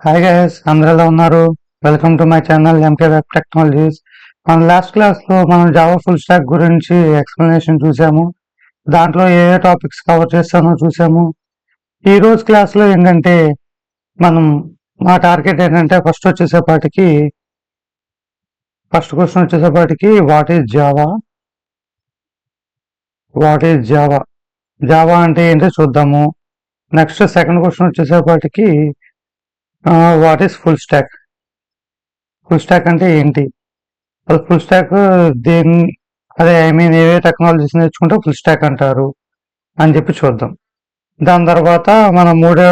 Hi guys, అందరూ ఎలా ఉన్నారు? Welcome to my channel MK web technologies. మన లాస్ట్ క్లాస్లో మనం జావా ఫుల్ స్టాక్ గురించి ఎక్స్ప్లెనేషన్ చూసాము. దాంట్లో ఏ ఏ టాపిక్స్ కవర్ చేస్తానో చూసాము. ఈ రోజు క్లాస్లో ఏంటంటే మనం మా టార్గెట్ ఏంటంటే ఫస్ట్ క్వశ్చన్ వచ్చేసేపాటికి వాట్ ఈజ్ జావా, జావా అంటే ఏంటో చూద్దాము. నెక్స్ట్ సెకండ్ క్వశ్చన్ వచ్చేసేపాటికి వాట్ ఈజ్ ఫుల్ స్టాక్ అంటే ఏంటి, అది ఫుల్ స్టాక్ దేని అదే ఐ మీన్ ఏ టెక్నాలజీస్ నేర్చుకుంటే ఫుల్ స్టాక్ అంటారు అని చెప్పి చూద్దాం. దాని తర్వాత మన మూడో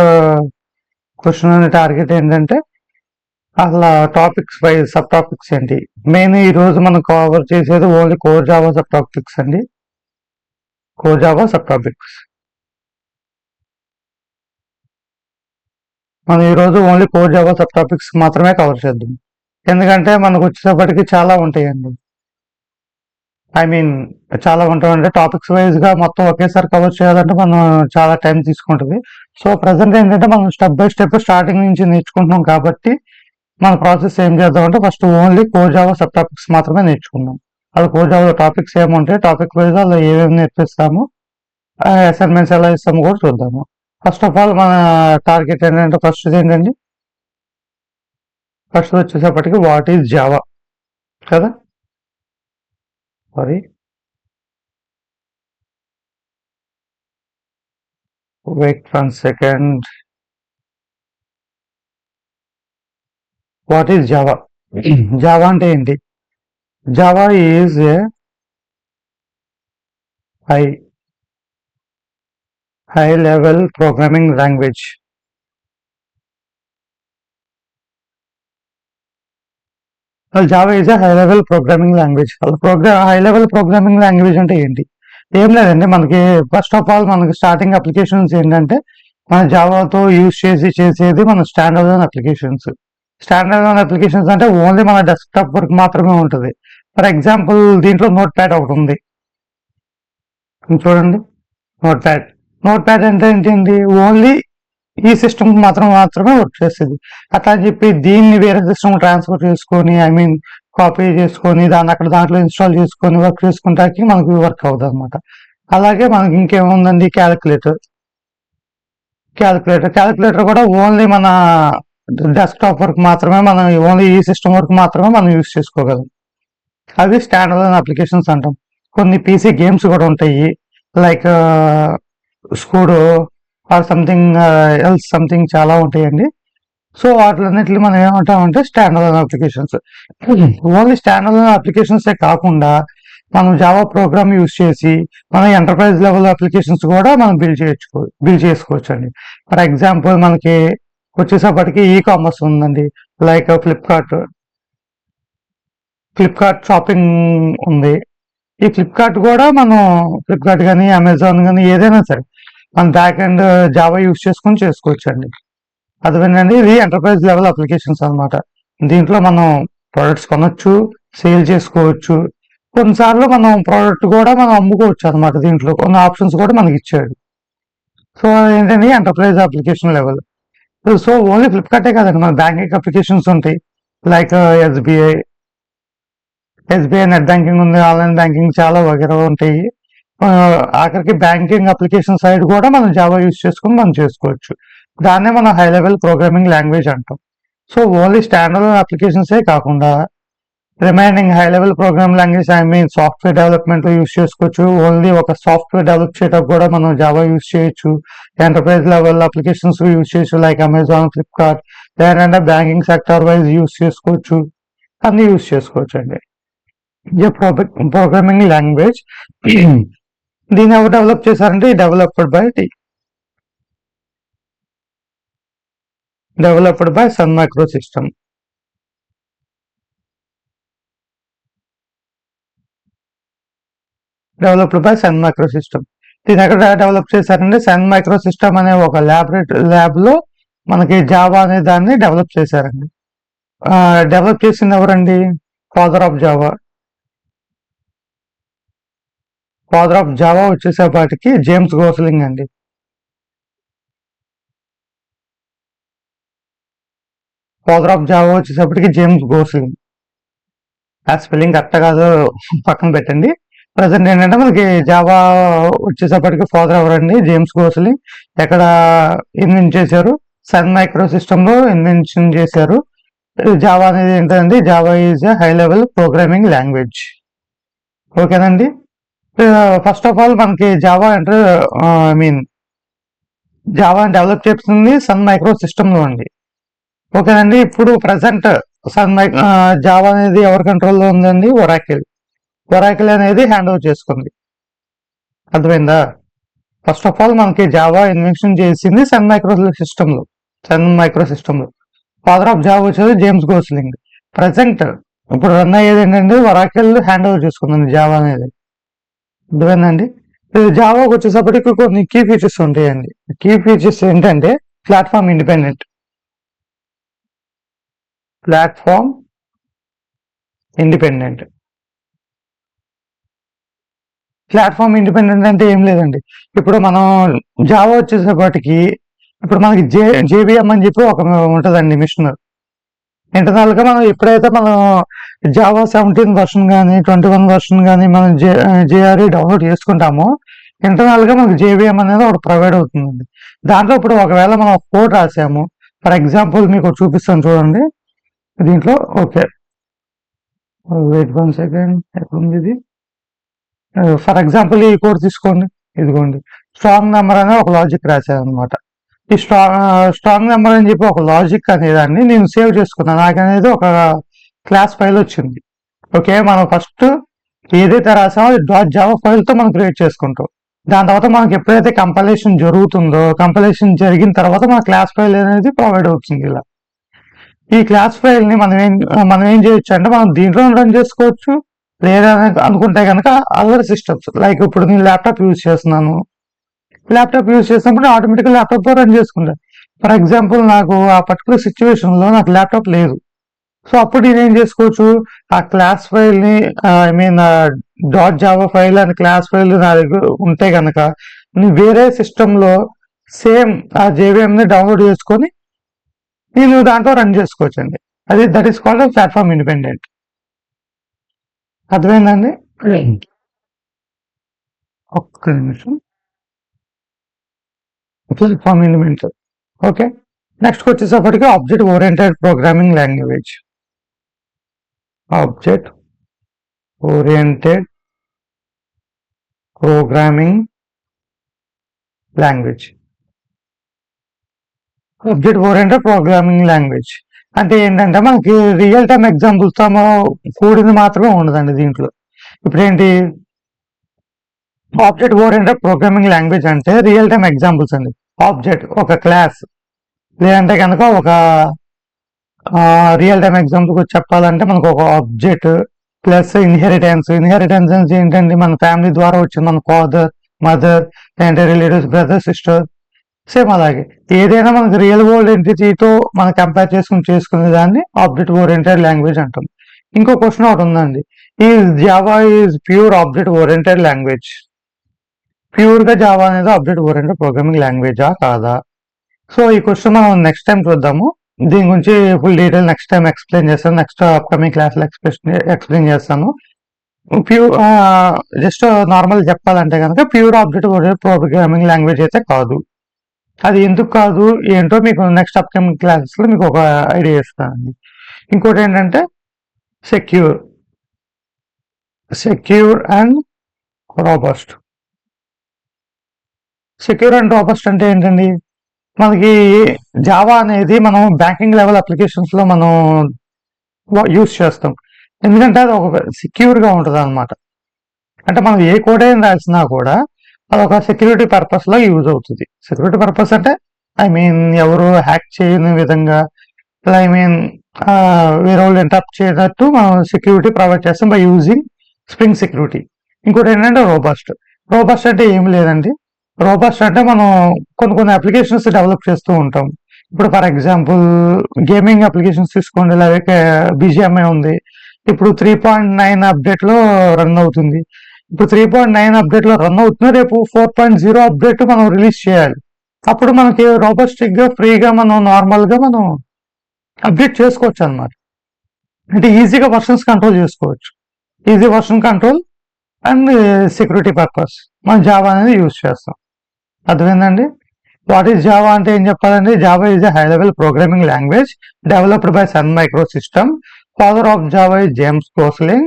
క్వశ్చన్ అనే టార్గెట్ ఏంటంటే అసలు టాపిక్స్ వైజ్ సబ్ టాపిక్స్ ఏంటి. మెయిన్ ఈ రోజు మనం కవర్ చేసేది only core Java sub topics అండి. కోర్ జావా సబ్ టాపిక్స్ మనం ఈరోజు only core Java sub topics మాత్రమే కవర్ చేద్దాం. ఎందుకంటే మనకు వచ్చేటప్పటికి చాలా ఉంటాయండి. ఐ మీన్ చాలా ఉంటాయంటే టాపిక్స్ వైజ్గా మొత్తం ఒకేసారి కవర్ చేయాలంటే మనం చాలా టైం తీసుకుంటుంది. సో ప్రజెంట్ ఏంటంటే మనం స్టెప్ బై స్టెప్ స్టార్టింగ్ నుంచి నేర్చుకుంటున్నాం కాబట్టి మన ప్రాసెస్ ఏం చేద్దామంటే first only core Java sub topics మాత్రమే నేర్చుకుందాం. అలా కోర్ జావా టాపిక్స్ ఏముంటాయి, టాపిక్ వైజ్ అలా ఏమేమి నేర్పిస్తాము, అసైన్మెంట్స్ ఎలా ఇస్తామో కూడా చూద్దాము. ఫస్ట్ ఆఫ్ ఆల్ మన టార్గెట్ ఏంటంటే ఫస్ట్ వచ్చేసేపటికి వాట్ ఈజ్ జావా కదా. Sorry, wait 1 second. What is Java? Java అంటే ఏంటి? Java is a high level programming language. Java is a high level programming language. High level programming language అంటే ఏంటి? ఏం లేదండి, మనకి ఫస్ట్ ఆఫ్ ఆల్ మనకి starting applications ఏంటంటే మన జావాతో యూజ్ చేసేది మన స్టాండర్డ్ అప్లికేషన్స్. స్టాండర్డ్ అప్లికేషన్స్ అంటే ఓన్లీ మన డెస్క్టాప్ వరకు మాత్రమే ఉంటుంది. ఫర్ ఎగ్జాంపుల్ దీంట్లో నోట్ ప్యాడ్ ఒకటి ఉంది చూడండి. నోట్ ప్యాడ్ అంటే ఏంటి? ఓన్లీ ఈ సిస్టమ్ మాత్రమే వర్క్ చేస్తుంది. అట్లా అని చెప్పి దీన్ని వేరే సిస్టమ్ ట్రాన్స్ఫర్ చేసుకొని ఐ మీన్ కాపీ చేసుకొని దాంట్లో ఇన్స్టాల్ చేసుకొని వర్క్ చేసుకుంటానికి మనకి వర్క్ అవుతుంది అనమాట. అలాగే మనకి ఇంకేముందండి, క్యాలిక్యులేటర్ కూడా ఓన్లీ మన డెస్క్టాప్ వరకు మాత్రమే, మనం ఓన్లీ ఈ సిస్టమ్ వరకు మాత్రమే మనం యూజ్ చేసుకోగలం. అవి స్టాండర్డ్ అప్లికేషన్స్ అంటాం. కొన్ని పీసీ గేమ్స్ కూడా ఉంటాయి, లైక్ స్కూడో ఆర్ సంథింగ్ చాలా ఉంటాయండి. సో వాటిలన్నిటిని మనం ఏమంటామంటే స్టాండర్డ్ అప్లికేషన్స్. ఓన్లీ స్టాండర్డ్ అప్లికేషన్సే కాకుండా మనం జావా ప్రోగ్రామ్ యూజ్ చేసి మన ఎంటర్ప్రైజ్ లెవెల్ అప్లికేషన్స్ కూడా మనం బిల్డ్ చేసుకోవచ్చు అండి. ఫర్ ఎగ్జాంపుల్ మనకి వచ్చేసేపటికి ఈ కామర్స్ ఉందండి, లైక్ ఫ్లిప్కార్ట్ షాపింగ్ ఉంది. ఈ ఫ్లిప్కార్ట్ కానీ అమెజాన్ కానీ ఏదైనా సరే మన బ్యాక్ అండ్ జావా యూజ్ చేసుకొని చేసుకోవచ్చు అండి. అదేనండి, ఇది ఎంటర్ప్రైజ్ లెవెల్ అప్లికేషన్స్ అనమాట. దీంట్లో మనం ప్రోడక్ట్స్ కొనొచ్చు, సేల్ చేసుకోవచ్చు. కొన్నిసార్లు మనం ప్రోడక్ట్ కూడా మనం అమ్ముకోవచ్చు అనమాట. దీంట్లో కొన్ని ఆప్షన్స్ కూడా మనకి ఇచ్చాడు. సో ఏంటంటే enterprise application level. So only ఫ్లిప్కార్టే కాదండి, మన బ్యాంకింగ్ అప్లికేషన్స్ ఉంటాయి, లైక్ ఎస్బీఐ నెట్ బ్యాంకింగ్ ఉంది, ఆన్లైన్ బ్యాంకింగ్ చాలా వగేరా ఉంటాయి. ఆఖరికి బ్యాంకింగ్ అప్లికేషన్ సైడ్ కూడా మనం జావా యూజ్ చేసుకుని మనం చేసుకోవచ్చు. దాన్నే మనం హై లెవెల్ ప్రోగ్రామింగ్ లాంగ్వేజ్ అంటాం. సో ఓన్లీ స్టాండర్డ్ అప్లికేషన్సే కాకుండా remaining high level programming language I mean software development use చేసుకోవచ్చు. ఓన్లీ ఒక సాఫ్ట్వేర్ డెవలప్ చేయడానికి కూడా మనం జావా యూజ్ చేయొచ్చు. ఎంటర్ప్రైజ్ లెవెల్ అప్లికేషన్స్ యూజ్ చేయొచ్చు, లైక్ అమెజాన్, ఫ్లిప్కార్ట్. లేదంటే బ్యాంకింగ్ సెక్టర్ వైజ్ యూజ్ చేసుకోవచ్చు, అన్ని యూజ్ చేసుకోవచ్చు అండి. ఏ ప్రోగ్రామింగ్ లాంగ్వేజ్ దీన్ని ఎవరు డెవలప్ చేశారంటే developed by Sun micro System. దీన్ని ఎక్కడ డెవలప్ చేశారంటే సన్ మైక్రో సిస్టమ్ అనే ఒక ల్యాబ్ లో మనకి జావా అనే దాన్ని డెవలప్ చేశారండి. డెవలప్ చేసింది ఎవరండి? ఫాదర్ ఆఫ్ జావా వచ్చేసేపాటికి జేమ్స్ గోస్లింగ్ అండి. ఫాదర్ ఆఫ్ జావా వచ్చేసప్పటికి జేమ్స్ గోస్లింగ్. ఆ స్పెల్లింగ్ కరెక్ట్ కాదు పక్కన పెట్టండి. ప్రజెంట్ ఏంటంటే మనకి జావా వచ్చేసప్పటికి ఫాదర్ ఎవరండి? James Gosling. ఎక్కడ ఇన్వెంట్ చేశారు? సన్ మైక్రో సిస్టమ్ లో ఇన్వెన్షన్ చేశారు. జావా అనేది ఏంటంటే Java is a high level programming language. ఓకేనండి. ఫస్ట్ ఆఫ్ ఆల్ మనకి జావా అంటే ఐ మీన్ జావా డెవలప్ చేస్తుంది సన్ మైక్రో సిస్టమ్ లో అండి. ఓకేనండి. ఇప్పుడు ప్రజెంట్ జావా అనేది ఎవరి కంట్రోల్లో ఉందండి? ఒరాకిల్. ఒరాకిల్ అనేది హ్యాండ్ ఓవర్ చేసుకుంది. అర్థమైందా? ఫస్ట్ ఆఫ్ ఆల్ మనకి జావా ఇన్వెన్షన్ చేసింది సన్ మైక్రో సిస్టమ్ లో. ఫాదర్ ఆఫ్ జావా వచ్చేది జేమ్స్ గోస్లింగ్. ప్రజెంట్ ఇప్పుడు రన్ అయ్యేది ఏంటంటే ఒరాకిల్ హ్యాండ్ ఓవర్ చేసుకుందండి జావా అనేది. అర్థమైందండి. జావాకి వచ్చేసప్పటికి కొన్ని కీ ఫీచర్స్ ఉంటాయండి. కీ ఫీచర్స్ ఏంటంటే ప్లాట్ఫామ్ ఇండిపెండెంట్ అంటే ఏం లేదండి. ఇప్పుడు మనం జావా వచ్చేసప్పటికి ఇప్పుడు మనకి జేబిఎం అని చెప్పి ఒక ఉంటుందండి మిషన్. ఇంటర్నల్ గా మనం ఎప్పుడైతే మనం జావా 17 వర్షన్ కానీ 21 వర్షన్ కానీ మనం జేఆర్ఈ డౌన్లోడ్ చేసుకుంటామో ఇంటర్నల్ గా మనకి జేబిఎం అనేది ఒకటి ప్రొవైడ్ అవుతుందండి. దాంట్లో ఇప్పుడు ఒకవేళ మనం కోడ్ రాసాము, ఫర్ ఎగ్జాంపుల్ మీకు చూపిస్తాను చూడండి దీంట్లో. Okay, wait 1 second. ఎక్కడుంది ఇది? ఫర్ ఎగ్జాంపుల్ ఈ కోడ్ తీసుకోండి. ఇదిగోండి, స్ట్రాంగ్ నెంబర్ అనే ఒక లాజిక్ రాశాను అనమాట. ఈ స్ట్రాంగ్ నెంబర్ అని చెప్పి ఒక లాజిక్ అనేదాన్ని నేను సేవ్ చేసుకున్నాను. నాకు అనేది ఒక క్లాస్ ఫైల్ వచ్చింది. ఓకే, మనం ఫస్ట్ ఏదైతే రాసామో అది .java ఫైల్తో మనం క్రియేట్ చేసుకుంటాం. దాని తర్వాత మనకి ఎప్పుడైతే కంపైలేషన్ జరుగుతుందో కంపైలేషన్ జరిగిన తర్వాత మన క్లాస్ ఫైల్ అనేది ప్రొవైడ్ అవుతుంది. ఇలా ఈ క్లాస్ ఫైల్ ని మనం ఏం చేయొచ్చు అంటే మనం దీంట్లో రన్ చేసుకోవచ్చు, లేదా అనుకుంటే కనుక అదర్ సిస్టమ్స్ లైక్ ఇప్పుడు నేను ల్యాప్టాప్ యూజ్ చేస్తున్నాను. ల్యాప్టాప్ యూజ్ చేసినప్పుడు ఆటోమేటిక్గా ల్యాప్టాప్తో రన్ చేసుకుంటాను. ఫర్ ఎగ్జాంపుల్ నాకు ఆ పర్టికులర్ సిచ్యువేషన్లో నాకు ల్యాప్టాప్ లేదు. సో అప్పుడు నేనేం చేసుకోవచ్చు, ఆ క్లాస్ ఫైల్ని I mean .java file and class file నా దగ్గర ఉంటే కనుక నేను వేరే సిస్టంలో సేమ్ ఆ జేవిఎంని డౌన్లోడ్ చేసుకొని నేను దాంట్లో రన్ చేసుకోవచ్చండి. That is called platform independent. అర్థమైందండి? ఒక్క నిమిషం. Platform independent. ఓకే, నెక్స్ట్ వచ్చేసప్పటికి object oriented programming language. Object oriented programming language. Object oriented programming language అంటే ఏంటంటే మనకి రియల్ టైమ్ ఎగ్జాంపుల్స్తో కూడింది మాత్రమే ఉండదండి దీంట్లో. ఇప్పుడు ఏంటి ఆబ్జెక్ట్ ఓరియంటెడ్ ప్రోగ్రామింగ్ లాంగ్వేజ్ అంటే రియల్ టైమ్ ఎగ్జాంపుల్స్ అండి. ఆబ్జెక్ట్ ఒక క్లాస్, లేదంటే కనుక ఒక రియల్ టైమ్ ఎగ్జాంపుల్ చెప్పాలంటే మనకు ఒక ఆబ్జెక్ట్ ప్లస్ ఇన్హెరిటెన్స్ ఏంటంటే మన ఫ్యామిలీ ద్వారా వచ్చింది, మన ఫాదర్ మదర్ లేదంటే రిలేటివ్స్ బ్రదర్ సిస్టర్. సేమ్ అలాగే ఏదైనా మనకి రియల్ వరల్డ్ ఎంటిటీతో మనం కంపేర్ చేసుకునే దాన్ని ఆబ్జెక్ట్ ఓరియంటెడ్ లాంగ్వేజ్ అంటాం. ఇంకో క్వశ్చన్ ఒకటి ఉందండి, ఈ Java is pure object oriented language. Pure గా జావా అనేది ఆబ్జెక్ట్ ఓరియంటెడ్ ప్రోగ్రామింగ్ లాంగ్వేజా కాదా? సో ఈ క్వశ్చన్ మనం నెక్స్ట్ టైం చూద్దాము. దీని గురించి full detail next time explain చేస్తాను. నెక్స్ట్ అప్కమింగ్ క్లాస్లో ఎక్స్ప్లెయిన్ చేస్తాను. ప్యూర్ జస్ట్ నార్మల్ చెప్పాలంటే కనుక pure object oriented programming language అయితే కాదు. అది ఎందుకు కాదు ఏంటో మీకు నెక్స్ట్ అప్కమింగ్ క్లాసెస్లో మీకు ఒక ఐడియా ఇస్తానండి. ఇంకోటి ఏంటంటే secure and robust. Secure and robust అంటే ఏంటండి, మనకి జావా అనేది మనం బ్యాంకింగ్ లెవెల్ అప్లికేషన్స్ లో మనం యూస్ చేస్తాం. ఎందుకంటే అది ఒక సెక్యూర్ గా ఉంటుంది అనమాట. అంటే మనం ఏ కోడ్ అయినా రాసినా కూడా అది ఒక సెక్యూరిటీ పర్పస్ లో యూజ్ అవుతుంది. సెక్యూరిటీ పర్పస్ అంటే ఐ మీన్ ఎవరు హ్యాక్ చేయని విధంగా, ఐ మీన్ వేరే వాళ్ళు ఇంటరప్ట్ చేయనట్టు మనం సెక్యూరిటీ ప్రొవైడ్ చేస్తాం బై యూజింగ్ స్ప్రింగ్ సెక్యూరిటీ. ఇంకోటి ఏంటంటే రోబస్ట్ అంటే ఏమి లేదండి. రోబస్ట్ అంటే మనం కొన్ని అప్లికేషన్స్ డెవలప్ చేస్తూ ఉంటాం. ఇప్పుడు ఫర్ ఎగ్జాంపుల్ గేమింగ్ అప్లికేషన్స్ తీసుకోండి, లేకపోతే BGMI ఉంది. ఇప్పుడు 3.9 అప్డేట్ లో రన్ అవుతుంది. ఇప్పుడు 3.9 అప్డేట్ లో రన్ అవుతుంది. రేపు 4.0 అప్డేట్ మనం రిలీజ్ చేయాలి. అప్పుడు మనకి రోబస్టిక్ గా ఫ్రీగా మనం నార్మల్ గా మనం అప్డేట్ చేసుకోవచ్చు అనమాట. అంటే ఈజీగా వర్షన్స్ కంట్రోల్ చేసుకోవచ్చు. Easy version control and security purpose మనం జావా అనేది యూజ్ చేస్తాం. అర్థమైందండి? వాట్ ఈస్ జావా అంటే ఏం చెప్పాలండి? Java is a high level programming language developed by Sun micro system. Father of Java is James Gosling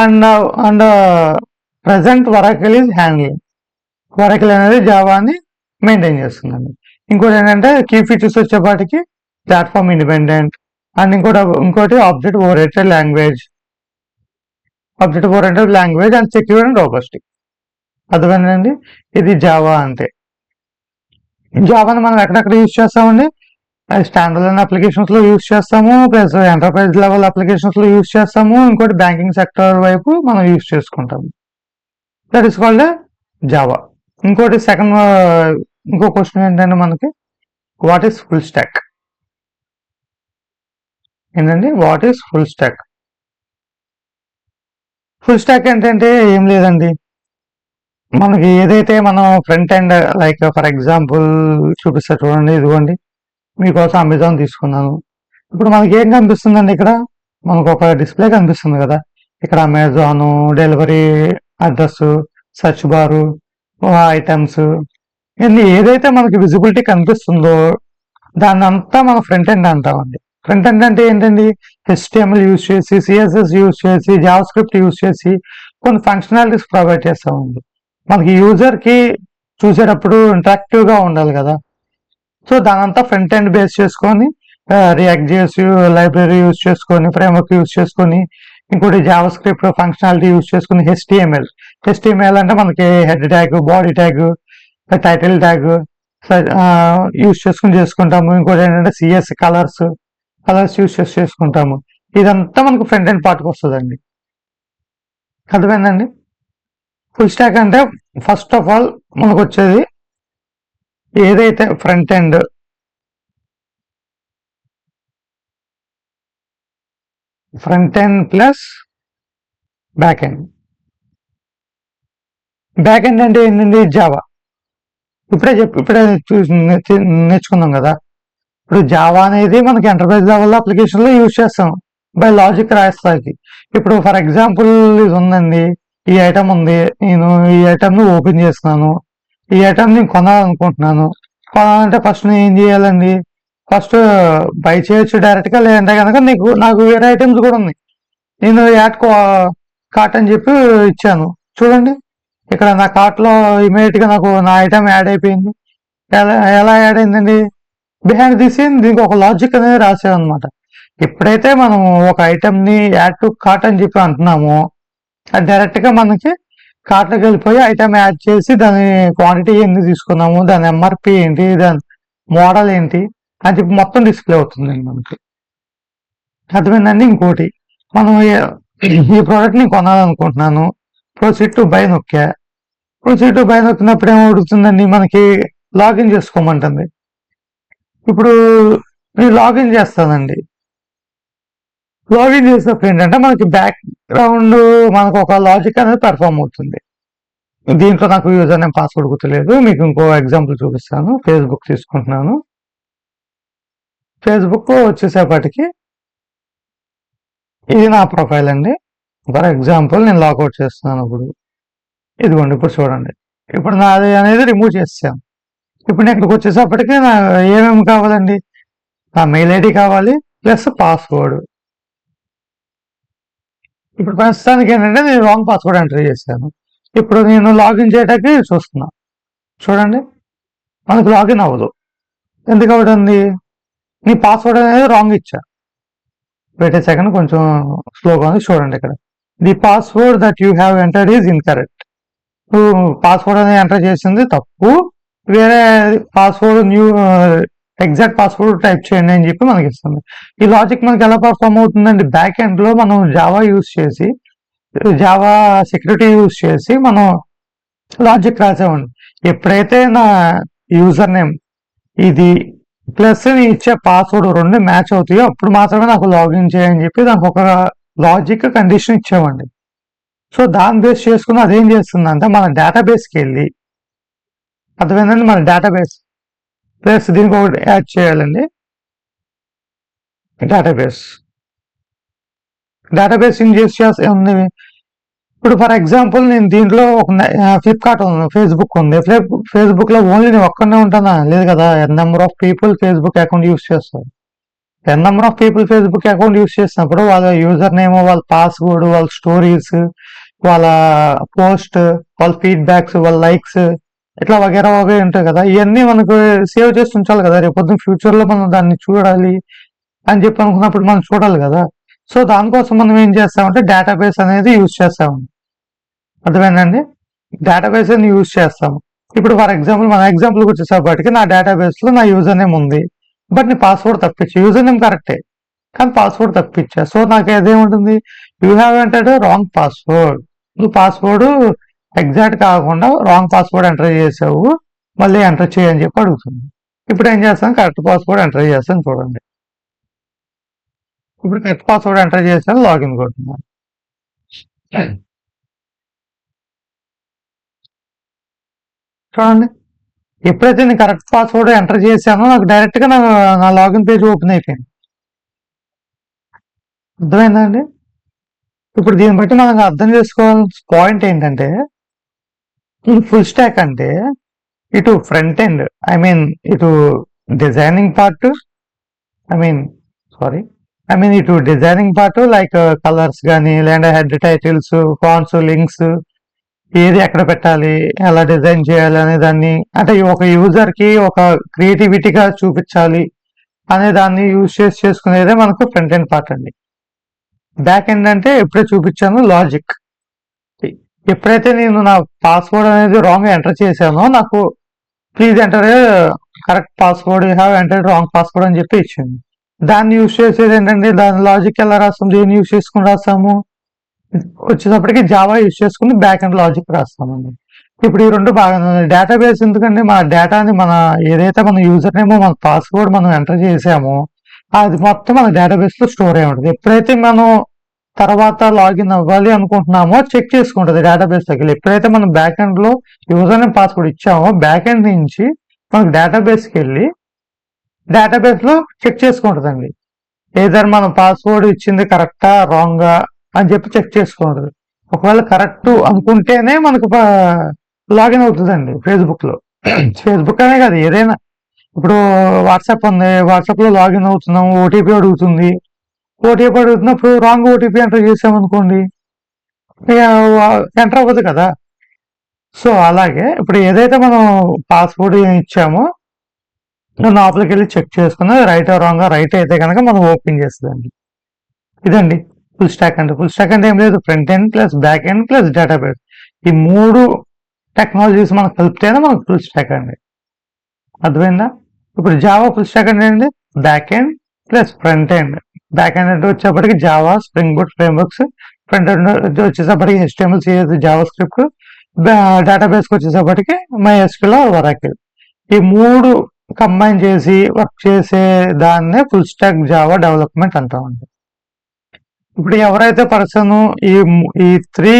and present Oracle is handling. Oracle అనేది జావాని maintain చేస్తుందండి. ఇంకోటి ఏంటంటే కీ ఫీచర్స్ వచ్చేపాటికి ప్లాట్ఫామ్ ఇండిపెండెంట్ అండ్ ఇంకోటి object oriented language and secure and robustic. అర్థమైందండి? ఇది Java అంటే. జావాని మనం ఎక్కడెక్కడ యూజ్ చేస్తామండి? స్టాండర్డ్ అప్లికేషన్స్ లో యూజ్ చేస్తాము, ప్లస్ ఎంటర్ప్రైజ్ లెవెల్ అప్లికేషన్స్ లో యూజ్ చేస్తాము, ఇంకోటి బ్యాంకింగ్ సెక్టర్ వైపు మనం యూజ్ చేసుకుంటాము. That is called Java. ఇంకోటి ఇంకో క్వశ్చన్ ఏంటంటే మనకి వాట్ ఈస్ ఫుల్ స్టాక్? ఏంటండి what is full stock? Full stock ఏంటంటే ఏం లేదండి, మనకి ఏదైతే మనం front end like for example చూపిస్తా చూడండి. ఇదిగోండి మీకోసం అమెజాన్ తీసుకున్నాను. ఇప్పుడు మనకి ఏం కనిపిస్తుందండి? ఇక్కడ మనకు ఒక డిస్ప్లే కనిపిస్తుంది కదా. ఇక్కడ అమెజాన్ డెలివరీ అడ్రస్, సర్చ్ బారు, ఐటమ్స్, ఇవన్నీ ఏదైతే మనకి విజిబిలిటీ కనిపిస్తుందో దాన్ని అంతా మనం ఫ్రంట్ ఎండ్ అంటామండి. ఫ్రంట్ ఎండ్ అంటే ఏంటండి? HTML యూజ్ చేసి, CSS యూజ్ చేసి, జావా స్క్రిప్ట్ యూజ్ చేసి కొన్ని ఫంక్షనాలిటీస్ ప్రొవైడ్ చేస్తామండి. మనకి యూజర్కి చూసేటప్పుడు ఇంటరాక్టివ్ గా ఉండాలి కదా. సో దానంతా ఫ్రంట్ ఎండ్ బేస్ చేసుకొని రియాక్ట్ చేసి లైబ్రరీ యూజ్ చేసుకొని, ఫ్రేమ్వర్క్ యూజ్ చేసుకొని, ఇంకోటి జావా స్క్రిప్ట్ ఫంక్షనాలిటీ యూజ్ చేసుకుని HTML అంటే మనకి head tag, body tag, title tag use చేసుకుంటాము. ఇంకోటి ఏంటంటే CS కలర్స్ యూజ్ చేసుకుంటాము. ఇదంతా మనకు ఫ్రంట్ ఎండ్ పార్ట్కి వస్తుందండి. అర్థమైందండి? ఫుల్ స్టాక్ అంటే ఫస్ట్ ఆఫ్ ఆల్ మనకు వచ్చేది ఏదైతే front end plus back end. Back end అంటే ఏంటండి? జావా. ఇప్పుడే నేర్చుకున్నాం కదా. ఇప్పుడు జావా అనేది మనకి ఎంటర్ప్రైజ్ లెవెల్ అప్లికేషన్ లో యూజ్ చేస్తాం బై లాజిక్ రాస్తాకి. ఇప్పుడు ఫర్ ఎగ్జాంపుల్ ఇది ఉందండి, ఈ ఐటమ్ ఉంది, నేను ఈ ఐటమ్ ని ఓపెన్ చేస్తున్నాను, ఈ ఐటమ్ ని కొనాలనుకుంటున్నాను. కొనాలంటే ఫస్ట్ నేను ఏం చేయాలండి? ఫస్ట్ బై చేయొచ్చు డైరెక్ట్ గా, లేదంటే కనుక నాకు వేరే ఐటమ్స్ కూడా ఉన్నాయి. నేను యాడ్ కార్ట్ అని చెప్పి ఇచ్చాను చూడండి. ఇక్కడ నా కార్ట్ లో ఇమీడియట్ గా నాకు నా ఐటమ్ యాడ్ అయిపోయింది. ఎలా యాడ్ అయిందండి? బిహైండ్ ది సీన్ దీనికి ఒక లాజిక్ అనేది రాసామన్నమాట. ఎప్పుడైతే మనం ఒక ఐటమ్ ని యాడ్ టు కార్ట్ అని చెప్పి అంటున్నామో అది డైరెక్ట్ గా మనకి కార్ట్ లోకి వెళ్ళిపోయి ఐటమ్ యాడ్ చేసి దాని క్వాంటిటీ ఎన్ని తీసుకున్నాము, దాని MRP ఏంటి, దాని మోడల్ ఏంటి అని చెప్పి మొత్తం డిస్ప్లే అవుతుందండి మనకి. అర్థమైందండి? ఇంకోటి, మనం ఈ ప్రోడక్ట్ ని కొనాలనుకుంటున్నాను, ప్రొసీడ్ టు బై నొక్కినప్పుడు ఏమవుతుందండి? మనకి లాగిన్ చేసుకోమంటుంది. ఇప్పుడు నేను లాగిన్ చేస్తానండి. లాగిన్ చేసినప్పుడు ఏంటంటే మనకి బ్యాక్ గ్రౌండ్ మనకు ఒక లాజిక్ అనేది పెర్ఫామ్ అవుతుంది. దీంట్లో నాకు యూజర్ నేమ్ పాస్వర్డ్ గుర్తులేదు. మీకు ఇంకో ఎగ్జాంపుల్ చూపిస్తాను. ఫేస్బుక్ తీసుకుంటున్నాను. ఫేస్బుక్ వచ్చేసేపటికి ఇది నా ప్రొఫైల్ అండి. ఫర్ ఎగ్జాంపుల్ నేను లాగౌట్ చేస్తున్నాను. ఇదిగోండి, ఇప్పుడు చూడండి. ఇప్పుడు నాది అనేది రిమూవ్ చేసాను. ఇప్పుడు నేను ఇక్కడికి వచ్చేసేపటికి నా ఏమేమి కావాలండి? నా మెయిల్ ఐడి కావాలి ప్లస్ పాస్వర్డ్. ఇప్పుడు ప్రస్తుతానికి ఏంటంటే నేను రాంగ్ పాస్వర్డ్ ఎంటర్ చేశాను. ఇప్పుడు నేను లాగిన్ చేయడానికి చూస్తున్నా. చూడండి, మనకు లాగిన్ అవ్వదు. ఎందుకు అవుతుంది? నీ పాస్వర్డ్ అనేది రాంగ్ ఇచ్చా. వెయిట్ సెకండ్, కొంచెం స్లోగా ఉంది. చూడండి, ఇక్కడ the password that you have entered is incorrect. Password అనేది ఎంటర్ చేసింది తప్పు, వేరే పాస్వర్డ్ ఎగ్జాక్ట్ పాస్వర్డ్ టైప్ చేయండి అని చెప్పి మనకి ఇస్తుంది. ఈ లాజిక్ మనకి ఎలా పర్ఫామ్ అవుతుందండి? బ్యాక్ ఎండ్ లో మనం జావా యూజ్ చేసి, జావా సెక్యూరిటీ యూజ్ చేసి మనం లాజిక్ రాసామండి. ఎప్పుడైతే నా యూజర్ నేమ్ ఇది ప్లస్ ఇచ్చే పాస్వర్డ్ రెండు మ్యాచ్ అవుతాయో అప్పుడు మాత్రమే నాకు లాగిన్ చేయని చెప్పి దానికి ఒక లాజిక్ కండిషన్ ఇచ్చామండి. సో దాన్ని బేస్ చేసుకుని అదేం చేస్తుందంటే మన డేటాబేస్కి వెళ్ళి, అర్థమైందండి, మన డేటాబేస్ ప్లస్ దీనికి ఒకటి యాడ్ చేయాలండి. డేటాబేస్. డేటాబేస్ ఉంది. ఇప్పుడు ఫర్ ఎగ్జాంపుల్ నేను దీంట్లో ఒక ఫ్లిప్కార్ట్ ఉంది, ఫేస్బుక్ ఉంది. ఫేస్బుక్ లో ఓన్లీ నేను ఒక్కనే ఉంటానా? లేదు కదా. Number of people Facebook account use చేస్తారు. Number of people Facebook account use చేసినప్పుడు వాళ్ళ యూజర్ నేమ్, వాళ్ళ పాస్వర్డ్, వాళ్ళ స్టోరీస్, వాళ్ళ పోస్ట్, వాళ్ళ ఫీడ్బ్యాక్స్, వాళ్ళ లైక్స్, ఇట్లా వగేరా వగేరా ఉంటాయి కదా. ఇవన్నీ మనకు సేవ్ చేసి ఉంచాలి కదా. రేపు పొద్దున్న ఫ్యూచర్ లో మనం దాన్ని చూడాలి అని చెప్పి అనుకున్నప్పుడు మనం చూడాలి కదా. సో దానికోసం మనం ఏం చేస్తామంటే డేటాబేస్ అనేది యూజ్ చేస్తాము. అర్థమైందండి? డేటాబేస్ అని యూజ్ చేస్తాము. ఇప్పుడు ఫర్ ఎగ్జాంపుల్ మన ఎగ్జాంపుల్కి వచ్చేసరికి నా డేటాబేస్ లో నా యూజర్ నేమ్ ఉంది, బట్ నీ పాస్వర్డ్ తప్పించా. యూజర్ నేమ్ కరెక్టే కానీ పాస్వర్డ్ తప్పించా. సో నాకు అదేముంటుంది, you have entered wrong password. నువ్వు పాస్వర్డ్ ఎగ్జాక్ట్ కాకుండా రాంగ్ పాస్వర్డ్ ఎంటర్ చేసావు, మళ్ళీ ఎంటర్ చేయని చెప్పి అడుగుతుంది. ఇప్పుడు ఏం చేస్తాను, కరెక్ట్ పాస్వర్డ్ ఎంటర్ చేస్తాను. చూడండి, ఇప్పుడు కరెక్ట్ పాస్వర్డ్ ఎంటర్ చేస్తాను, లాగిన్ కొడుతున్నాను. చూడండి, ఎప్పుడైతే నేను కరెక్ట్ పాస్వర్డ్ ఎంటర్ చేశానో నాకు డైరెక్ట్ గా నా లాగిన్ పేజ్ ఓపెన్ అయిపోయింది. అర్థమైందండి? ఇప్పుడు దీన్ని బట్టి మనం అర్థం చేసుకోవాల్సిన పాయింట్ ఏంటంటే, ఈ ఫుల్ స్టాక్ అంటే ఇటు ఫ్రంట్ ఎండ్, ఇటు డిజైనింగ్ పార్ట్, ఇటు డిజైనింగ్ పార్ట్ లైక్ కలర్స్ కానీ, లేదా హెడ్ టైటిల్స్, ఫాంట్స్, లింక్స్, ఏది ఎక్కడ పెట్టాలి, ఎలా డిజైన్ చేయాలి అనే దాన్ని, అంటే ఒక యూజర్ కి ఒక క్రియేటివిటీగా చూపించాలి అనే దాన్ని యూజ్ చేసుకునేదే మనకు ఫ్రంట్ ఎండ్ పార్ట్ అండి. బ్యాక్ ఎండ్ అంటే ఎప్పుడే చూపించాను లాజిక్. ఎప్పుడైతే నేను నా పాస్వర్డ్ అనేది రాంగ్ ఎంటర్ చేశానో నాకు please enter correct password, you have entered wrong password అని చెప్పి ఇచ్చింది. దాన్ని యూజ్ చేసేది ఏంటంటే, దాని లాజిక్ ఎలా రాస్తాము, దేన్ని యూజ్ చేసుకుని రాస్తాము, వచ్చేటప్పటికి జావా యూజ్ చేసుకుని బ్యాక్ అండ్ లాజిక్ రాస్తామండి. ఇప్పుడు ఈ రెండు బాగా డేటాబేస్ ఎందుకంటే మన డేటాని ఏదైతే మన యూజర్ నేమో మన పాస్వర్డ్ మనం ఎంటర్ చేసామో అది మొత్తం మన డేటాబేస్ లో స్టోర్ అయి ఉంటుంది. ఎప్పుడైతే మనం తర్వాత లాగిన్ అవ్వాలి అనుకుంటున్నామో చెక్ చేసుకుంటుంది డేటాబేస్ దగ్గర. ఎప్పుడైతే మనం బ్యాక్ ఎండ్ లో యూజర్ నేమ్ పాస్వర్డ్ ఇచ్చామో బ్యాక్ ఎండ్ నుంచి మనకు డేటాబేస్కి వెళ్ళి డేటాబేస్ లో చెక్ చేసుకుంటుందండి. ఏదైనా మనం పాస్వర్డ్ ఇచ్చింది కరెక్టా రాంగా అని చెప్పి చెక్ చేసుకుంటుంది. ఒకవేళ కరెక్ట్ అనుకుంటేనే మనకు లాగిన్ అవుతుందండి ఫేస్బుక్ లో. ఫేస్బుక్ అనే కాదు, ఏదైనా. ఇప్పుడు వాట్సాప్ ఉంది, వాట్సాప్ లో లాగిన్ అవుతున్నాం, ఓటీపీ అడుగుతుంది. ఓటీపీ అడుగుతున్నప్పుడు రాంగ్ ఓటీపీ ఎంటర్ చేసామనుకోండి, ఎంటర్ అవ్వదు కదా. సో అలాగే ఇప్పుడు ఏదైతే మనం పాస్వర్డ్ ఇచ్చామో లోపలికి వెళ్ళి చెక్ చేసుకుని రైట్ రాంగ్, రైట్ అయితే కనుక మనం ఓపెన్ చేస్తుందండి. ఇదండి ఫుల్ స్టాక్ అంటే. ఫుల్ స్టాక్ అంటే ఏం లేదు, front end plus back end plus database, ఈ మూడు టెక్నాలజీస్ మనకు కలిపితేనే మనకు ఫుల్ స్టాక్ అండి. అర్థమైందా? ఇప్పుడు జావా ఫుల్ స్టాక్ అంటే ఏంటి, back end plus front end. Back end అంటే వచ్చేప్పటికి Java, Spring Boot frameworks. Front end వచ్చేసప్పటికి HTML, CSS, జావా స్క్రిప్ట్. డేటాబేస్కి వచ్చేసప్పటికి MySQL, ఒరాకిల్. ఈ మూడు కంబైన్ చేసి వర్క్ చేసే దాన్నే ఫుల్ స్టాక్ జావా డెవలప్మెంట్ అంటామండి. ఇప్పుడు ఎవరైతే పర్సన్ ఈ 3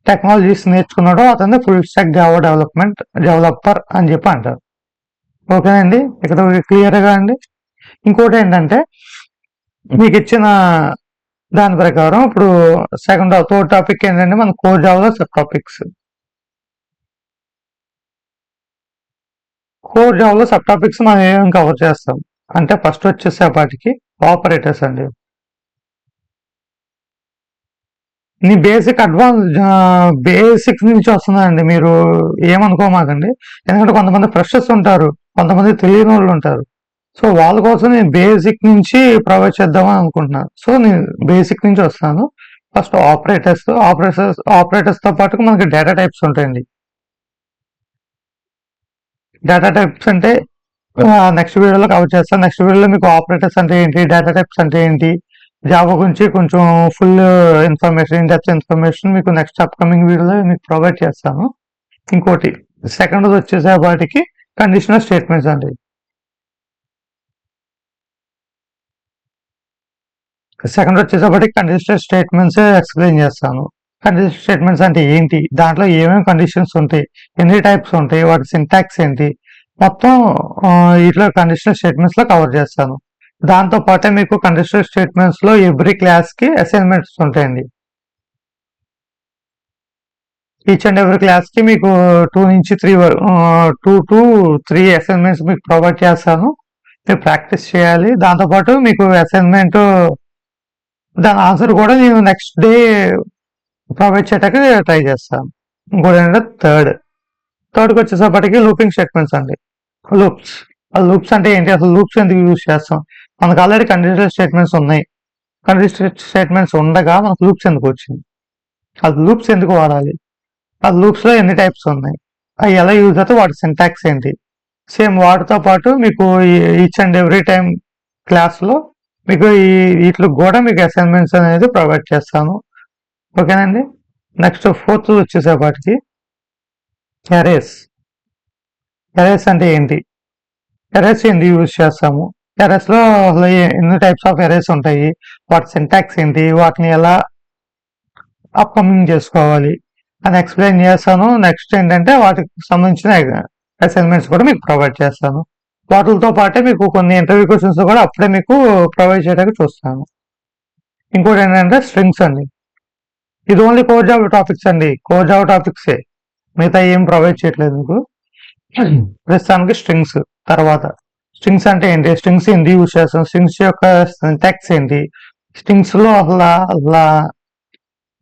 టెక్నాలజీస్ నేర్చుకున్నాడో అతన్ని ఫుల్ స్టాక్ జావా డెవలపర్ అని చెప్పి అంటారు. ఓకేనండి, ఇక్కడ క్లియర్గా అండి. ఇంకోటి ఏంటంటే, మీకు ఇచ్చిన దాని ప్రకారం ఇప్పుడు థర్డ్ టాపిక్ ఏంటంటే మన కోర్ జావాలో సబ్ టాపిక్స్. కోర్ జావాలో సబ్ టాపిక్స్ మనం ఏమేమి కవర్ చేస్తాం అంటే, ఫస్ట్ వచ్చేసేపటికి ఆపరేటర్స్ అండి. నీ బేసిక్ నుంచి వస్తుందండి, మీరు ఏమనుకోమాకండి. ఎందుకంటే కొంతమంది ఫ్రెషర్స్ ఉంటారు, కొంతమంది తెలియని వాళ్ళు ఉంటారు. సో వాళ్ళ కోసం నేను బేసిక్ నుంచి ప్రొవైడ్ చేద్దామని అనుకుంటున్నాను. సో నేను బేసిక్ నుంచి వస్తాను. ఫస్ట్ ఆపరేటర్స్ తో పాటు మనకి డేటా టైప్స్ ఉంటాయండి. డేటా టైప్స్ అంటే నెక్స్ట్ వీడియోలో కవర్ చేస్తాను. నెక్స్ట్ వీడియోలో మీకు ఆపరేటర్స్ అంటే ఏంటి, డేటా టైప్స్ అంటే ఏంటి, జావా గురించి కొంచెం ఫుల్ ఇన్ఫర్మేషన్, ఇన్-డెప్త్ ఇన్ఫర్మేషన్ మీకు నెక్స్ట్ అప్కమింగ్ వీడియోలో మీకు ప్రొవైడ్ చేస్తాను. ఇంకోటి సెకండ్ వచ్చేసేపటికి కండిషనల్ స్టేట్మెంట్స్ అండి. సెకండ్ వచ్చేసేపటికి కండిషనల్ స్టేట్మెంట్స్ ఎక్స్ప్లెయిన్ చేస్తాను. కండిషనల్ స్టేట్మెంట్స్ అంటే ఏంటి, దాంట్లో ఏమేమి కండిషన్స్ ఉంటాయి, ఎన్ని టైప్స్ ఉంటాయి, వాటి సింటాక్స్ ఏంటి, మొత్తం ఇట్లా కండిషనల్ స్టేట్మెంట్స్ లో కవర్ చేస్తాను. దాంతో పాటే మీకు కండిషనల్ స్టేట్మెంట్స్ లో ఎవ్రీ క్లాస్ కి అసైన్మెంట్స్ ఉంటాయండి. ఈచ్ అండ్ ఎవ్రీ క్లాస్ కి మీకు 2 నుంచి 3 2 to 3 అసైన్మెంట్స్ మీకు ప్రొవైడ్ చేస్తాను. మీరు ప్రాక్టీస్ చేయాలి. దాంతోపాటు మీకు అసైన్మెంట్ దాని ఆన్సర్ కూడా నేను నెక్స్ట్ డే ప్రొవైడ్ చేయడానికి ట్రై చేస్తాను. ఇంకోటి ఏంటంటే థర్డ్కి వచ్చేసప్పటికి లూపింగ్ స్టేట్మెంట్స్ అండి. లూప్స్ అంటే ఏంటి, అసలు లూప్స్ ఎందుకు యూజ్ చేస్తాం? మనకు ఆల్రెడీ కండిషనల్ స్టేట్మెంట్స్ ఉన్నాయి. కండిషనల్ స్టేట్మెంట్స్ ఉండగా మనకు లూప్స్ ఎందుకు వచ్చింది? అది లూప్స్ ఎందుకు వాడాలి? ఆ లూప్స్ లో ఎన్ని టైప్స్ ఉన్నాయి, అవి ఎలా యూజ్ అవుతాయి, వాటి సింటాక్స్ ఏంటి? సేమ్ వాటితో పాటు మీకు each and every time class లో మీకు వీటికి కూడా మీకు అసైన్మెంట్స్ అనేది ప్రొవైడ్ చేస్తాను. ఓకేనండి. నెక్స్ట్ ఫోర్త్ వచ్చేసేపటికి ఎరేస్ అంటే ఏంటి, ఎరేస్ ఎందుకు యూజ్ చేస్తాము, ఎరేస్ లో ఎన్ని టైప్స్ ఆఫ్ ఎరేస్ ఉంటాయి, వాటి సింటాక్స్ ఏంటి, వాటిని ఎలా అప్కమింగ్ చేసుకోవాలి అని ఎక్స్ప్లెయిన్ చేస్తాను. నెక్స్ట్ ఏంటంటే వాటికి సంబంధించిన అసైన్మెంట్స్ కూడా మీకు ప్రొవైడ్ చేస్తాను. వాటితో పాటే మీకు కొన్ని ఇంటర్వ్యూ క్వశ్చన్స్ కూడా అప్పుడే మీకు ప్రొవైడ్ చేయడానికి చూస్తాను. ఇంకోటి ఏంటంటే స్ట్రింగ్స్ అండి. ఇది ఓన్లీ కోర్ జావా టాపిక్స్ అండి, కోర్ జావా టాపిక్సే, మిగతా ఏం ప్రొవైడ్ చేయట్లేదు మీకు. ప్రస్తుతానికి స్ట్రింగ్స్. తర్వాత స్ట్రింగ్స్ అంటే ఏంటి, స్ట్రింగ్స్ ఎందుకు యూజ్ చేస్తాం, స్ట్రింగ్స్ యొక్క సింటాక్స్ ఏంటి, స్ట్రింగ్స్ లో అసలు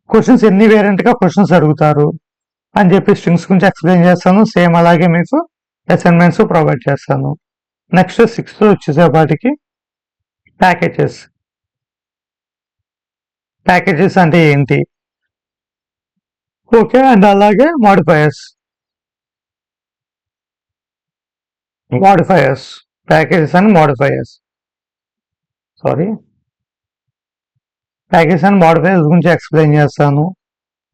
క్వశ్చన్స్ ఎన్ని వేరియంట్ గా క్వశ్చన్స్ అడుగుతారు అని చెప్పి స్ట్రింగ్స్ గురించి ఎక్స్ప్లెయిన్ చేస్తాను. సేమ్ అలాగే మీకు అసైన్మెంట్స్ ప్రొవైడ్ చేస్తాను. నెక్స్ట్ 6th వచ్చేసేపాటికి ప్యాకేజెస్ అంటే ఏంటి, ఓకే. అండ్ అలాగే మాడిఫైయర్స్ ప్యాకేజెస్ అండ్ మాడిఫైయర్స్ గురించి ఎక్స్ప్లెయిన్ చేస్తాను.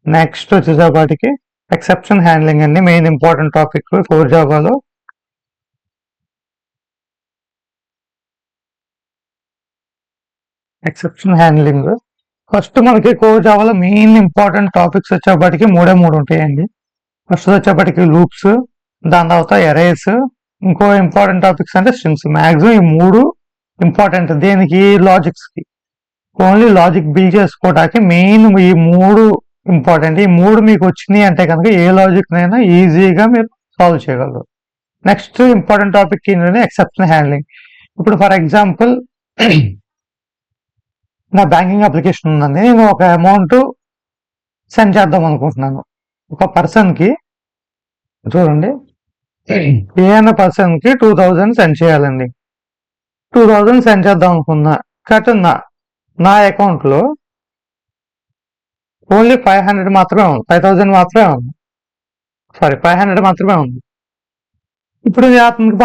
నెక్స్ట్ వచ్చేసేపాటికి ఎక్సెప్షన్ హ్యాండ్లింగ్ అండి, మెయిన్ ఇంపార్టెంట్ టాపిక్ కోర్ జావాలో. ఎక్సెప్షన్ హ్యాండ్లింగ్ ఫస్ట్ మనకి కోర్ జావాలో మెయిన్ ఇంపార్టెంట్ టాపిక్స్ వచ్చేప్పటికి మూడు ఉంటాయండి. ఫస్ట్ వచ్చేప్పటికి లూప్స్, దాని తర్వాత ఎరేస్, ఇంకో ఇంపార్టెంట్ టాపిక్స్ అంటే స్ట్రింగ్స్. మాక్సిమం ఈ 3 ఇంపార్టెంట్. దేనికి? లాజిక్స్ కి. ఓన్లీ లాజిక్ బిల్డ్ చేసుకోవడానికి మెయిన్ ఈ 3 ఇంపార్టెంట్. ఈ 3 మీకు వచ్చినాయి అంటే కనుక ఏ లాజిక్ నైనా ఈజీగా మీరు సాల్వ్ చేయగలరు. నెక్స్ట్ ఇంపార్టెంట్ టాపిక్ ఏంటంటే ఎక్సెప్షన్ హ్యాండ్లింగ్. ఇప్పుడు ఫర్ ఎగ్జాంపుల్ నా బ్యాంకింగ్ అప్లికేషన్ ఉందండి, నేను ఒక అమౌంట్ సెండ్ చేద్దాం అనుకుంటున్నాను ఒక పర్సన్ కి. చూడండి, ఏదైనా పర్సన్ కి 2000 సెండ్ చేయాలండి. 2000 సెండ్ చేద్దాం అనుకున్నా, కట్ నా అకౌంట్ లో ఓన్లీ 500 మాత్రమే ఉంది, 5000 మాత్రమే ఉంది, 500 మాత్రమే ఉంది. ఇప్పుడు అతనికి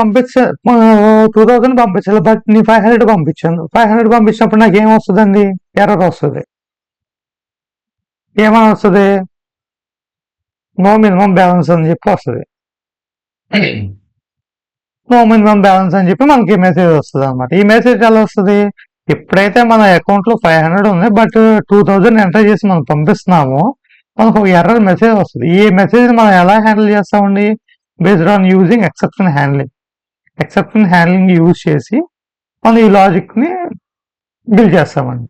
2000 పంపించాలి, బట్ నేను 500 పంపించాను. 500 పంపించినప్పుడు నాకు ఏం వస్తుందండి? ఎర్రర్ వస్తుంది. ఏమని వస్తుంది? నో మినిమం బ్యాలెన్స్ అని చెప్పి వస్తుంది. నో మినిమం బ్యాలెన్స్ అని చెప్పి మనకి మెసేజ్ వస్తుంది అనమాట. ఈ మెసేజ్ ఎలా వస్తుంది? ఎప్పుడైతే మన అకౌంట్ లో 500 ఉంది బట్ 2000 ఎంటర్ చేసి మనం పంపిస్తున్నామో మనకు ఒక ఎర్రర్ మెసేజ్ వస్తుంది. ఈ మెసేజ్ మనం ఎలా హ్యాండిల్ చేస్తామండి? Based on using exception handling use చేసి మనం ఈ లాజిక్ ని బిల్డ్ చేస్తామండి.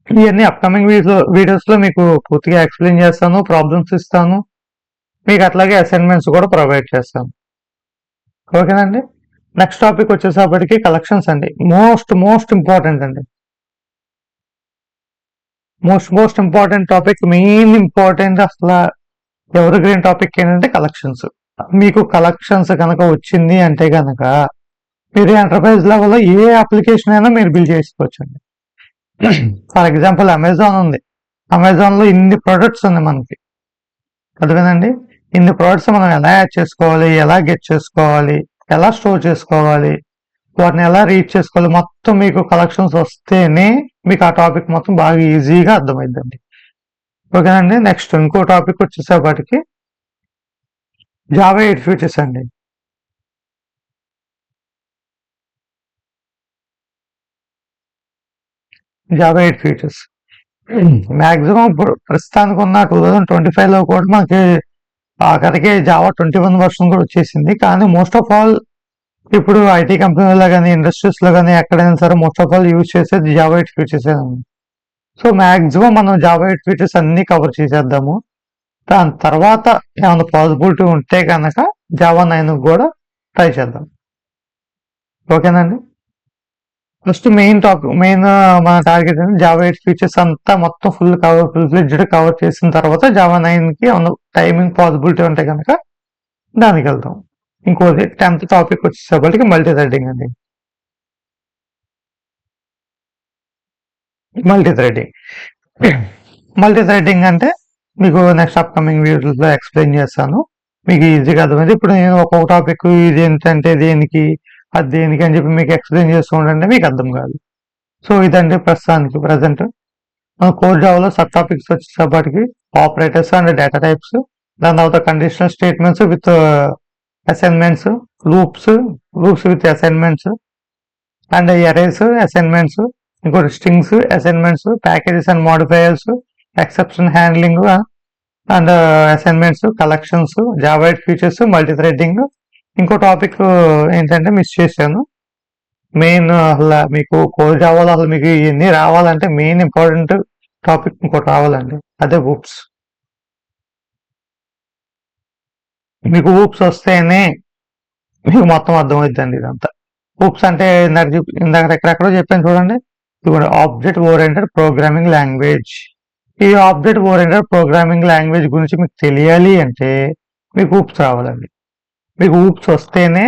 ఇవన్నీ అప్కమింగ్ వీడియోస్ లో మీకు పూర్తిగా ఎక్స్ప్లెయిన్ చేస్తాను, ప్రాబ్లమ్స్ ఇస్తాను, మీకు అట్లాగే అసైన్మెంట్స్ కూడా ప్రొవైడ్ చేస్తాను. ఓకేనండి. నెక్స్ట్ టాపిక్ వచ్చేసప్పటికి కలెక్షన్స్ అండి. మోస్ట్ ఇంపార్టెంట్ అండి, most important topic, main important, అసలు ఎవర్ గ్రీన్ టాపిక్ ఏంటంటే కలెక్షన్స్. మీకు కలెక్షన్స్ కనుక వచ్చింది అంటే కనుక మీరు ఎంటర్ప్రైజ్ లెవెల్లో ఏ అప్లికేషన్ అయినా మీరు బిల్డ్ చేసుకోవచ్చు అండి. ఫర్ ఎగ్జాంపుల్ అమెజాన్ ఉంది, అమెజాన్ లో ఇన్ని ప్రొడక్ట్స్ ఉన్నాయి మనకి, అదేనండి. ఇన్ని ప్రొడక్ట్స్ మనం ఎలా యాడ్ చేసుకోవాలి, ఎలా గెట్ చేసుకోవాలి, ఎలా స్టోర్ చేసుకోవాలి, వాటిని ఎలా రీచ్ చేసుకోవాలి, మొత్తం మీకు కలెక్షన్స్ వస్తేనే మీకు ఆ టాపిక్ మొత్తం బాగా ఈజీగా అర్థమైందండి. ఓకేనండి. నెక్స్ట్ ఇంకో టాపిక్ వచ్చేసేపటికి జావా 8 ఫీచర్స్ అండి. జావా 8 ఫీచర్స్ మాక్సిమం ప్రస్తుతానికి ఉన్న 2025 లో కూడా మనకి ఆఖరికి జావా 21 వర్షన్ కూడా వచ్చేసింది. కానీ మోస్ట్ ఆఫ్ ఆల్ ఇప్పుడు ఐటీ కంపెనీలో కానీ ఇండస్ట్రీస్లో కానీ ఎక్కడైనా సరే మోస్ట్ ఆఫ్ ఆల్ యూజ్ చేసేది జావా 8 ఫీచర్స్. సో మాక్సిమం మనం జావా 8 ఫీచర్స్ అన్ని కవర్ చేసేద్దాము. దాని తర్వాత ఏమైనా పాసిబిలిటీ ఉంటే కనుక జావా 9 కూడా ట్రై చేద్దాం. ఓకేనండి. ఫస్ట్ మెయిన్ మన టార్గెట్ అంటే జావా 8 ఫీచర్స్ అంతా మొత్తం ఫుల్ ఫ్లెడ్జ్డ్ కవర్ చేసిన తర్వాత జావా 9కి ఏమైనా టైమింగ్ పాసిబిలిటీ ఉంటే కనుక దానికి వెళ్దాం. ఇంకోటి 10th టాపిక్ వచ్చేసరికి మల్టీ థ్రెడింగ్ అండి. మల్టీ థ్రెడింగ్ అంటే మీకు నెక్స్ట్ అప్కమింగ్ వీడియోస్లో ఎక్స్ప్లెయిన్ చేస్తాను. మీకు ఈజీగా అర్థమైంది. ఇప్పుడు నేను ఒక్కొక్క టాపిక్ ఇది ఏంటంటే దేనికి అది దేనికి అని చెప్పి మీకు ఎక్స్ప్లెయిన్ చేస్తూ ఉంటే మీకు అర్థం కాదు. సో ఇదంటే ప్రస్తుతానికి ప్రజెంట్ మన కోర్ జావాలో సబ్ టాపిక్స్ వచ్చేసప్పటికి ఆపరేటర్స్ అండ్ డేటా టైప్స్, దాని తర్వాత conditional statements with assignments, loops with assignments and arrays assignments, ఇంకోటి strings assignments, packages and modifiers, exception handling and assignments, collections, Java 8 features, multithreading. ఇంకో topic ఏంటంటే miss చేశాను. Main అసలు మీకు core జావాలో అసలు మీకు ఇవన్నీ రావాలంటే మెయిన్ ఇంపార్టెంట్ టాపిక్ ఇంకోటి రావాలండి, అదే ఊప్స్. మీకు ఊప్స్ వస్తేనే మీకు మొత్తం అర్థమవుతుందండి ఇదంతా. ఊప్స్ అంటే ఇందాక ఎక్కడెక్కడో చెప్పాను చూడండి. ఇప్పుడు ఆబ్జెక్ట్ ఓరియంటెడ్ ప్రోగ్రామింగ్ లాంగ్వేజ్. ఈ ఆబ్జెక్ట్ ఓరియంటెడ్ ప్రోగ్రామింగ్ లాంగ్వేజ్ గురించి మీకు తెలియాలి అంటే మీకు ఊప్స్ రావాలండి. మీకు ఊప్స్ వస్తేనే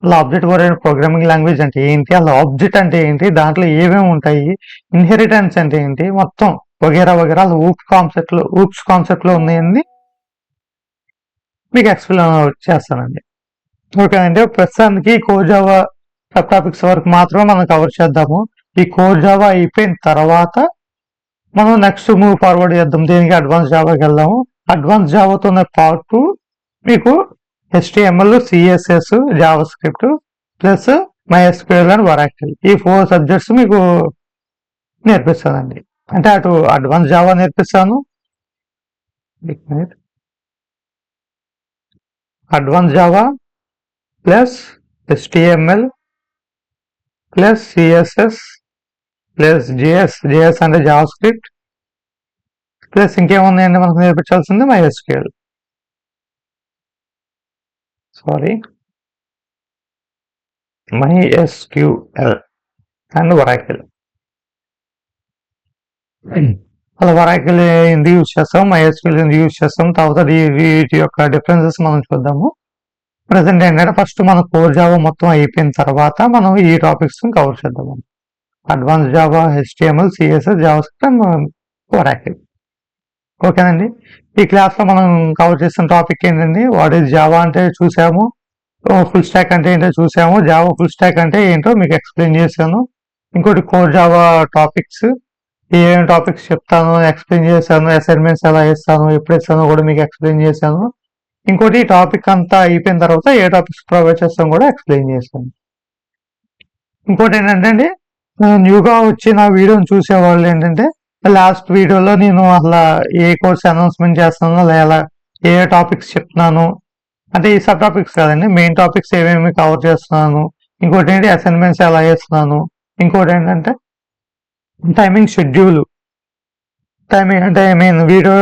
అలా ఆబ్జెక్ట్ ఓరియంటెడ్ ప్రోగ్రామింగ్ లాంగ్వేజ్ అంటే ఏంటి, అలా ఆబ్జెక్ట్ అంటే ఏంటి, దాంట్లో ఏమేమి ఉంటాయి, ఇన్హెరిటెన్స్ అంటే ఏంటి, మొత్తం వగేరా అలా ఊప్స్ కాన్సెప్ట్ లో ఉన్నాయని మీకు ఎక్స్ప్లెయిన్ చేస్తానండి. ఓకే అండి. ప్రస్తుతానికి కోర్ జావా సబ్ టాపిక్స్ వరకు మాత్రమే మనం కవర్ చేద్దాము. ఈ కోర్ జావా అయిపోయిన తర్వాత మనం నెక్స్ట్ మూవ్ ఫార్వర్డ్ చేద్దాం. దీనికి అడ్వాన్స్ జావాకి వెళ్దాము. అడ్వాన్స్ జావాతోనే పాటు మీకు HTML, CSS, Java script plus MySQL and Oracle, ఈ 4 సబ్జెక్ట్స్ మీకు నేర్పిస్తానండి. అంటే అటు అడ్వాన్స్ జావా నేర్పిస్తాను, advance Java plus HTML plus CSS plus JS అంటే జావా స్క్రిప్ట్ ప్లస్ ఇంకేమున్నాయండి మనకు నేర్పించాల్సింది MySQL అండ్ ఒరాకిల్. అలా ఒరాకిల్ ఎందుకు యూజ్ చేస్తాం, MySQL ఎందుకు యూజ్ చేస్తాం, తర్వాత వీటి యొక్క డిఫరెన్సెస్ మనం చూద్దాము. ప్రజెంట్ ఏంటంటే ఫస్ట్ మన కోర్ జావా మొత్తం అయిపోయిన తర్వాత మనం ఈ టాపిక్స్ కవర్ చేద్దాము. Advance Java, HTML, CSS, Java script and Oracle. ఓకేనండి. ఈ క్లాస్లో మనం కవర్ చేసిన టాపిక్ ఏంటండి, వాట్ ఈజ్ జావా అంటే చూసాము, ఫుల్ స్టాక్ అంటే ఏంటో చూసాము, జావా ఫుల్ స్టాక్ అంటే ఏంటో మీకు ఎక్స్ప్లెయిన్ చేశాను. ఇంకోటి కోర్ జావా టాపిక్స్, ఏం టాపిక్స్ చెప్తాను ఎక్స్ప్లెయిన్ చేశాను, అసైన్మెంట్స్ ఎలా ఇస్తాను, ఎప్పుడు ఇస్తానో కూడా మీకు ఎక్స్ప్లెయిన్ చేశాను. ఇంకోటి టాపిక్ అంతా అయిపోయిన తర్వాత ఏ టాపిక్స్ ప్రొవైడ్ చేస్తాను కూడా ఎక్స్ప్లెయిన్ చేశాను. ఇంకోటి ఏంటంటే న్యూగా వచ్చి నా వీడియోని చూసేవాళ్ళు ఏంటంటే లాస్ట్ వీడియోలో నేను అసలు ఏ కోర్స్ అనౌన్స్మెంట్ చేస్తున్నానో లేదా ఏ టాపిక్స్ చెప్తున్నాను అంటే ఈ సబ్ టాపిక్స్ కాదండి, మెయిన్ టాపిక్స్ ఏమేమి కవర్ చేస్తున్నాను, ఇంకోటి ఏంటి అసైన్మెంట్స్ ఎలా చేస్తున్నాను, ఇంకోటి ఏంటంటే టైమింగ్ షెడ్యూల్, టైమింగ్ అంటే మెయిన్ వీడియో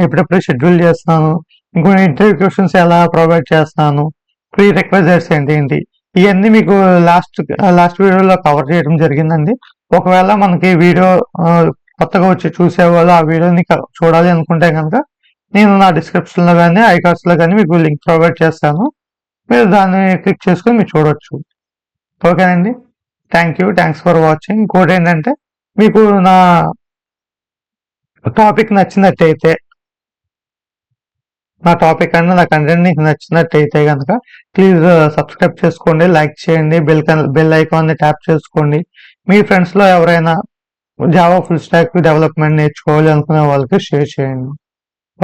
ఎప్పుడెప్పుడు షెడ్యూల్ చేస్తున్నాను, ఇంకోటి ఇంటర్వ్యూ క్వశ్చన్స్ ఎలా ప్రొవైడ్ చేస్తున్నాను, ప్రీ రిక్వైజర్స్ ఏంటి, ఇవన్నీ మీకు లాస్ట్ వీడియోలో కవర్ చేయడం జరిగిందండి. ఒకవేళ మనకి వీడియో కొత్తగా వచ్చి చూసేవాళ్ళు ఆ వీడియోని చూడాలి అనుకుంటే కనుక నేను నా డిస్క్రిప్షన్లో కానీ ఐకార్డ్స్లో కానీ మీకు లింక్ ప్రొవైడ్ చేస్తాను, మీరు దాన్ని క్లిక్ చేసుకొని మీరు చూడవచ్చు. ఓకేనండి. Thanks for watching. ఇంకోటి ఏంటంటే మీకు నా టాపిక్ నచ్చినట్టయితే, నా టాపిక్ అంటే నా కంటెంట్ నీకు నచ్చినట్టయితే కనుక ప్లీజ్ సబ్స్క్రైబ్ చేసుకోండి, లైక్ చేయండి, బెల్ ఐకాన్ని ట్యాప్ చేసుకోండి. మీ ఫ్రెండ్స్లో ఎవరైనా జావా ఫుల్ స్టాక్ డెవలప్మెంట్ నేర్చుకోవాలి అనుకునే వాళ్ళకి షేర్ చేయండి.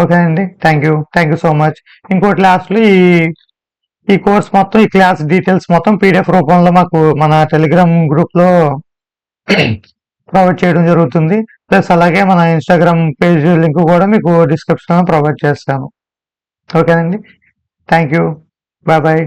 ఓకే అండి. Thank you so much. ఇంకోటి లాస్ట్లో ఈ కోర్స్ మొత్తం, ఈ క్లాస్ డీటెయిల్స్ మొత్తం PDF రూపంలో మాకు మన టెలిగ్రామ్ గ్రూప్లో ప్రొవైడ్ చేయడం జరుగుతుంది. ప్లస్ అలాగే మన ఇన్స్టాగ్రామ్ పేజ్ లింక్ కూడా మీకు డిస్క్రిప్షన్లో ప్రొవైడ్ చేస్తాను. ఓకేనండి. Thank you. బాయ్.